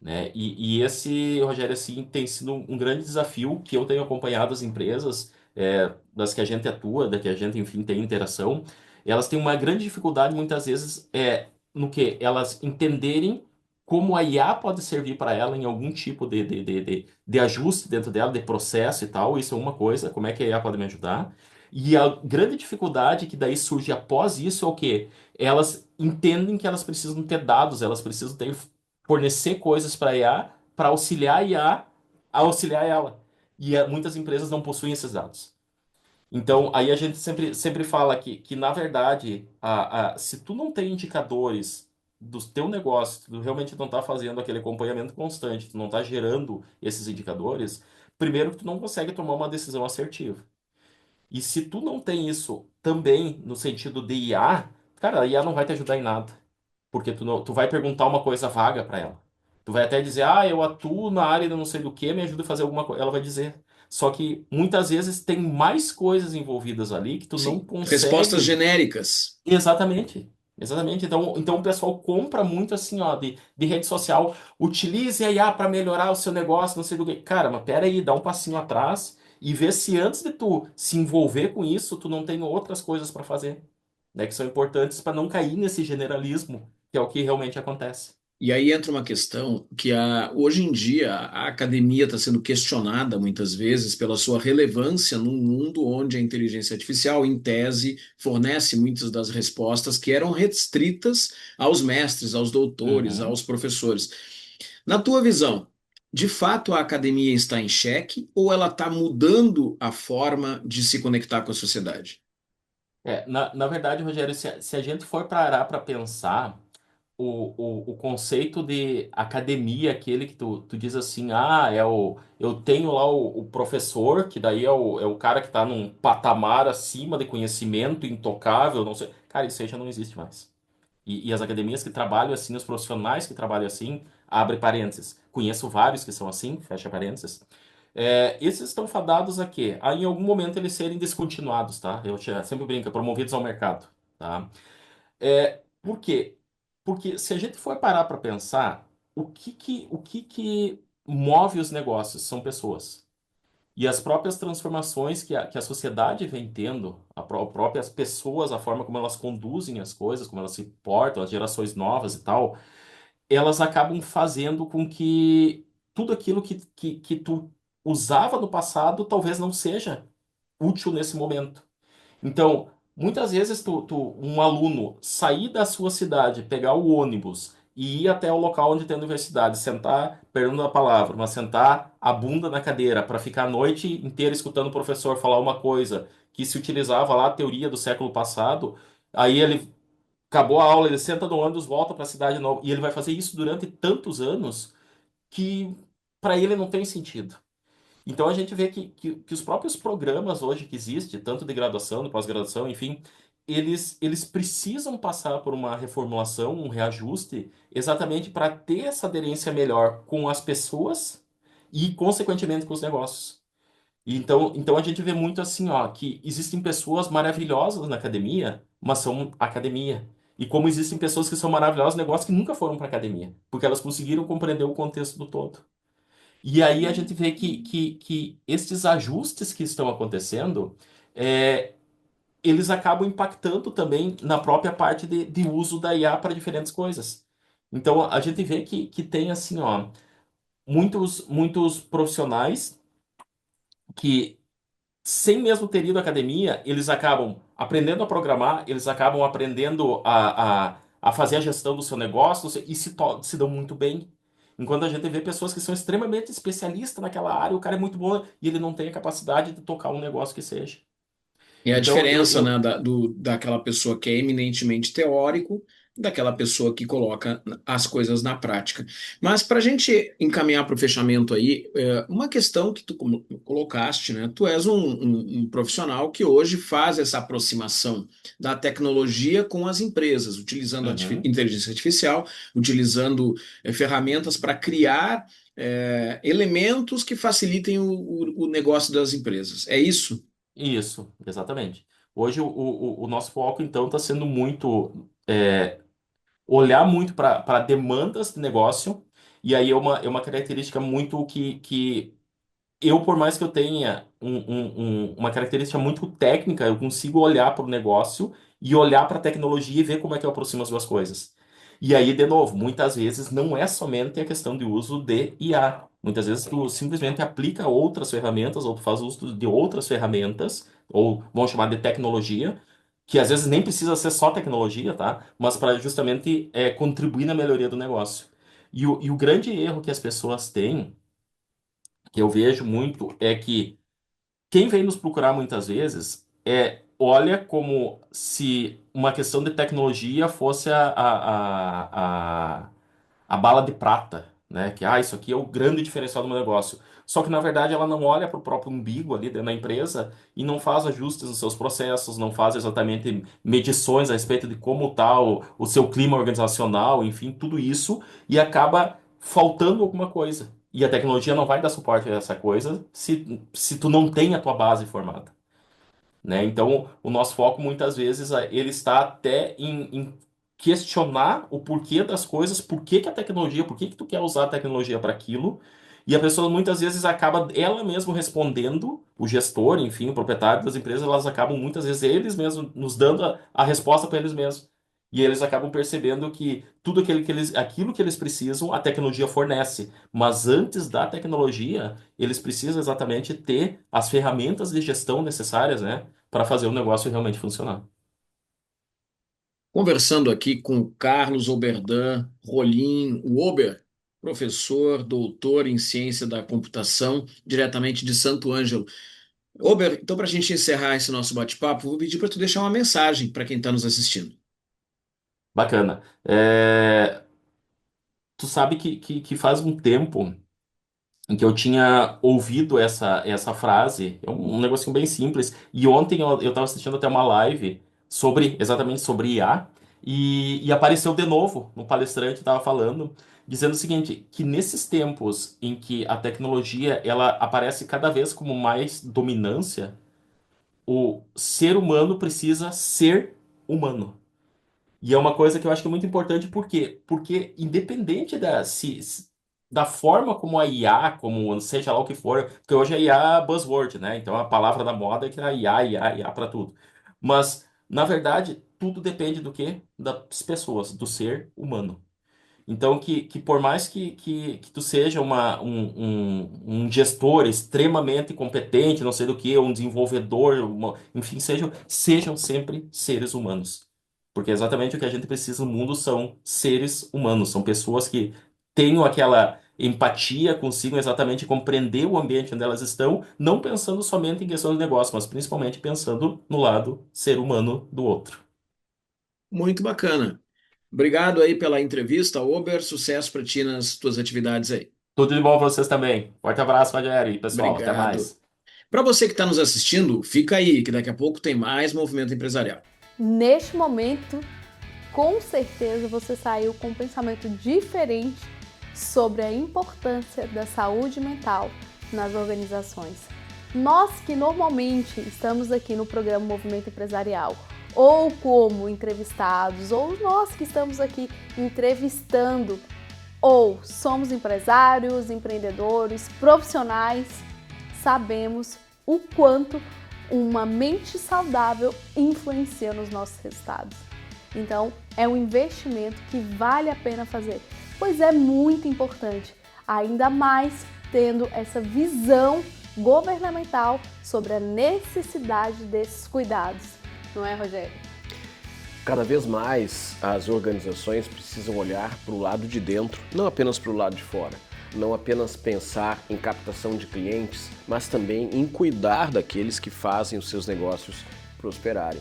Speaker 11: né? E esse, Rogério, assim, tem sido um grande desafio que eu tenho acompanhado as empresas, das que a gente atua, da que a gente, enfim, tem interação. Elas têm uma grande dificuldade, muitas vezes, no que elas entenderem como a IA pode servir para ela em algum tipo de ajuste dentro dela, de processo e tal. Isso é uma coisa, como é que a IA pode me ajudar? E a grande dificuldade que daí surge após isso é o quê? Elas entendem que elas precisam ter dados, elas precisam ter fornecer coisas para a IA, para auxiliar a IA a auxiliar ela. E muitas empresas não possuem esses dados. Então, aí a gente sempre fala que na verdade, se tu não tem indicadores do teu negócio, tu realmente não está fazendo aquele acompanhamento constante, tu não está gerando esses indicadores, primeiro que tu não consegue tomar uma decisão assertiva. E se tu não tem isso também no sentido de IA, cara, a IA não vai te ajudar em nada. Porque tu vai perguntar uma coisa vaga para ela. Tu vai até dizer, eu atuo na área de não sei do que, me ajuda a fazer alguma coisa. Ela vai dizer. Só que muitas vezes tem mais coisas envolvidas ali que tu não
Speaker 12: Sim, respostas
Speaker 11: consegue.
Speaker 12: genéricas.
Speaker 11: Exatamente. Exatamente. Então o pessoal compra muito assim, ó, de rede social. Utilize a IA para melhorar o seu negócio, não sei do que. Cara, mas pera aí, dá um passinho atrás e vê se antes de tu se envolver com isso, tu não tem outras coisas para fazer, né, que são importantes para não cair nesse generalismo, que é o que realmente acontece.
Speaker 12: E aí entra uma questão que hoje em dia a academia está sendo questionada muitas vezes pela sua relevância num mundo onde a inteligência artificial, em tese, fornece muitas das respostas que eram restritas aos mestres, aos doutores,
Speaker 11: Uhum.
Speaker 12: aos professores. Na tua visão, de fato a academia está em xeque ou ela está mudando a forma de se conectar com a sociedade?
Speaker 11: Na verdade, Rogério, se a gente for parar para pensar, o conceito de academia, aquele que tu diz assim, eu tenho lá o professor, que daí é o cara que está num patamar acima de conhecimento intocável, não sei. Cara, isso aí já não existe mais. E as academias que trabalham assim, os profissionais que trabalham assim, abre parênteses. Conheço vários que são assim, fecha parênteses. Esses estão fadados a quê? A em algum momento eles serem descontinuados, tá? Sempre brinco, promovidos ao mercado, tá? Por quê? Porque se a gente for parar para pensar, o que que move os negócios são pessoas. E as próprias transformações que a sociedade vem tendo, próprias pessoas, a forma como elas conduzem as coisas, como elas se portam, as gerações novas e tal, elas acabam fazendo com que tudo aquilo que tu usava no passado talvez não seja útil nesse momento. Então, muitas vezes um aluno sair da sua cidade, pegar o ônibus e ir até o local onde tem a universidade, sentar, perdão a palavra, mas sentar a bunda na cadeira para ficar a noite inteira escutando o professor falar uma coisa que se utilizava lá a teoria do século passado, aí ele acabou a aula, ele senta no ônibus, volta para a cidade nova, e ele vai fazer isso durante tantos anos que para ele não tem sentido. Então a gente vê que os próprios programas hoje que existem, tanto de graduação, de pós-graduação, enfim, eles precisam passar por uma reformulação, um reajuste, exatamente para ter essa aderência melhor com as pessoas e, consequentemente, com os negócios. Então a gente vê muito assim, ó, que existem pessoas maravilhosas na academia, mas são academia. E como existem pessoas que são maravilhosas no negócio que nunca foram para academia, porque elas conseguiram compreender o contexto do todo. E aí a gente vê que esses ajustes que estão acontecendo, é, eles acabam impactando também na própria parte de uso da IA para diferentes coisas. Então a gente vê que tem assim, ó, muitos profissionais que, sem mesmo ter ido à academia, eles acabam aprendendo a programar, eles acabam aprendendo a fazer a gestão do seu negócio e se dão muito bem. Enquanto a gente vê pessoas que são extremamente especialistas naquela área, o cara é muito bom e ele não tem a capacidade de tocar um negócio que seja.
Speaker 12: E a
Speaker 11: Então,
Speaker 12: diferença, né, daquela pessoa que é eminentemente teórico daquela pessoa que coloca as coisas na prática. Mas para a gente encaminhar para o fechamento aí, uma questão que tu colocaste, né? Tu és um profissional que hoje faz essa aproximação da tecnologia com as empresas, utilizando a inteligência artificial, utilizando ferramentas para criar elementos que facilitem o negócio das empresas. É isso?
Speaker 11: Isso, exatamente. Hoje o nosso foco, então, está sendo muito olhar muito para demandas de negócio, e aí é uma característica muito que eu, por mais que eu tenha uma característica muito técnica, eu consigo olhar para o negócio e olhar para a tecnologia e ver como é que eu aproximo as duas coisas. E aí, de novo, muitas vezes não é somente a questão de uso de IA. Muitas vezes tu simplesmente aplica outras ferramentas ou tu faz uso de outras ferramentas, ou vamos chamar de tecnologia, que às vezes nem precisa ser só tecnologia, tá? Mas para justamente contribuir na melhoria do negócio. E o grande erro que as pessoas têm, que eu vejo muito, é que quem vem nos procurar muitas vezes olha como se uma questão de tecnologia fosse a bala de prata, né? Que isso aqui é o grande diferencial do meu negócio. Só que na verdade ela não olha para o próprio umbigo ali dentro da empresa e não faz ajustes nos seus processos, não faz exatamente medições a respeito de como está o seu clima organizacional, enfim, tudo isso, e acaba faltando alguma coisa. E a tecnologia não vai dar suporte a essa coisa se tu não tem a tua base formada, né? Então, o nosso foco muitas vezes ele está até em questionar o porquê das coisas, por que que a tecnologia, por que que tu quer usar a tecnologia para aquilo, e a pessoa muitas vezes acaba ela mesma respondendo, o gestor, enfim, o proprietário das empresas, elas acabam muitas vezes eles mesmos nos dando a resposta para eles mesmos. E eles acabam percebendo que tudo aquilo que eles precisam, a tecnologia fornece. Mas antes da tecnologia, eles precisam exatamente ter as ferramentas de gestão necessárias, né, para fazer o negócio realmente funcionar.
Speaker 12: Conversando aqui com Carlos Oberdan Rolim, o Ober, professor, doutor em ciência da computação, diretamente de Santo Ângelo. Ober, então para a gente encerrar esse nosso bate-papo, vou pedir para tu deixar uma mensagem para quem está nos assistindo.
Speaker 11: Bacana. Tu sabe que faz um tempo em que eu tinha ouvido essa frase, é um negocinho bem simples, e ontem eu estava assistindo até uma live exatamente sobre IA, e apareceu de novo, um palestrante estava falando, dizendo o seguinte, que nesses tempos em que a tecnologia ela aparece cada vez como mais dominância, o ser humano precisa ser humano. E é uma coisa que eu acho que é muito importante, por quê? Porque independente da forma como a IA, como seja lá o que for, porque hoje a IA é buzzword, né? Então a palavra da moda é que a IA para tudo. Mas, na verdade, tudo depende do quê? Das pessoas, do ser humano. Então, que por mais que tu seja um gestor extremamente competente, não sei do que, um desenvolvedor, enfim, sejam sempre seres humanos. Porque exatamente o que a gente precisa no mundo são seres humanos, são pessoas que tenham aquela empatia, consigam exatamente compreender o ambiente onde elas estão, não pensando somente em questão de negócio, mas principalmente pensando no lado ser humano do outro.
Speaker 12: Muito bacana. Obrigado aí pela entrevista, Ober. Sucesso para ti nas tuas atividades aí.
Speaker 11: Tudo de bom para vocês também. Forte abraço, Rogério, e pessoal. Até
Speaker 12: Obrigado.
Speaker 11: mais.
Speaker 12: Para você que está nos assistindo, fica aí, que daqui a pouco tem mais Movimento Empresarial.
Speaker 2: Neste momento, com certeza você saiu com um pensamento diferente sobre a importância da saúde mental nas organizações. Nós que normalmente estamos aqui no programa Movimento Empresarial, ou como entrevistados, ou nós que estamos aqui entrevistando, ou somos empresários, empreendedores, profissionais, sabemos o quanto uma mente saudável influencia nos nossos resultados. Então, é um investimento que vale a pena fazer, pois é muito importante, ainda mais tendo essa visão governamental sobre a necessidade desses cuidados. Não é, Rogério?
Speaker 1: Cada vez mais as organizações precisam olhar para o lado de dentro, não apenas para o lado de fora. Não apenas pensar em captação de clientes, mas também em cuidar daqueles que fazem os seus negócios prosperarem.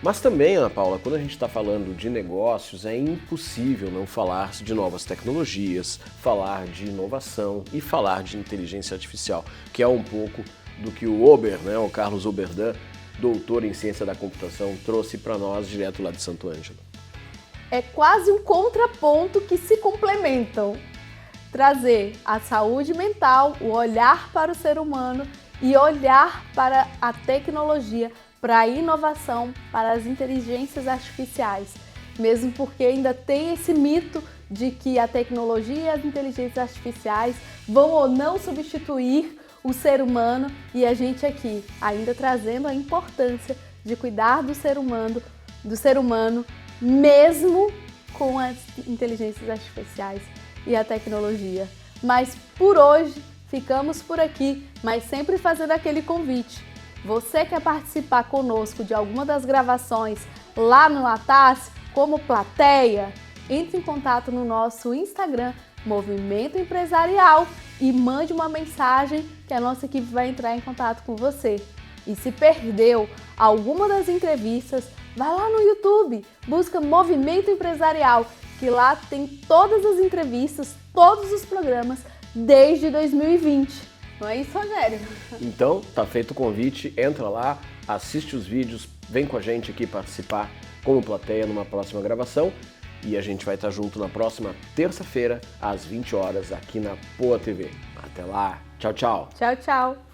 Speaker 1: Mas também, Ana Paula, quando a gente está falando de negócios, é impossível não falar de novas tecnologias, falar de inovação e falar de inteligência artificial, que é um pouco do que o Ober, né, o Carlos Oberdan, doutor em ciência da computação, trouxe para nós direto lá de Santo Ângelo.
Speaker 2: É quase um contraponto que se complementam. Trazer a saúde mental, o olhar para o ser humano e olhar para a tecnologia, para a inovação, para as inteligências artificiais. Mesmo porque ainda tem esse mito de que a tecnologia e as inteligências artificiais vão ou não substituir o ser humano, e a gente aqui ainda trazendo a importância de cuidar do ser humano mesmo com as inteligências artificiais e a tecnologia. Mas por hoje ficamos por aqui, mas sempre fazendo aquele convite. Você quer participar conosco de alguma das gravações lá no Latas, como plateia? Entre em contato no nosso Instagram, Movimento Empresarial, e mande uma mensagem que a nossa equipe vai entrar em contato com você. E se perdeu alguma das entrevistas, vai lá no YouTube, busca Movimento Empresarial, que lá tem todas as entrevistas, todos os programas desde 2020. Não é isso, Rogério?
Speaker 1: Então, tá feito o convite, entra lá, assiste os vídeos, vem com a gente aqui participar como plateia numa próxima gravação, e a gente vai estar junto na próxima terça-feira, às 20 horas, aqui na Poa TV. Até lá, tchau, tchau!
Speaker 2: Tchau, tchau!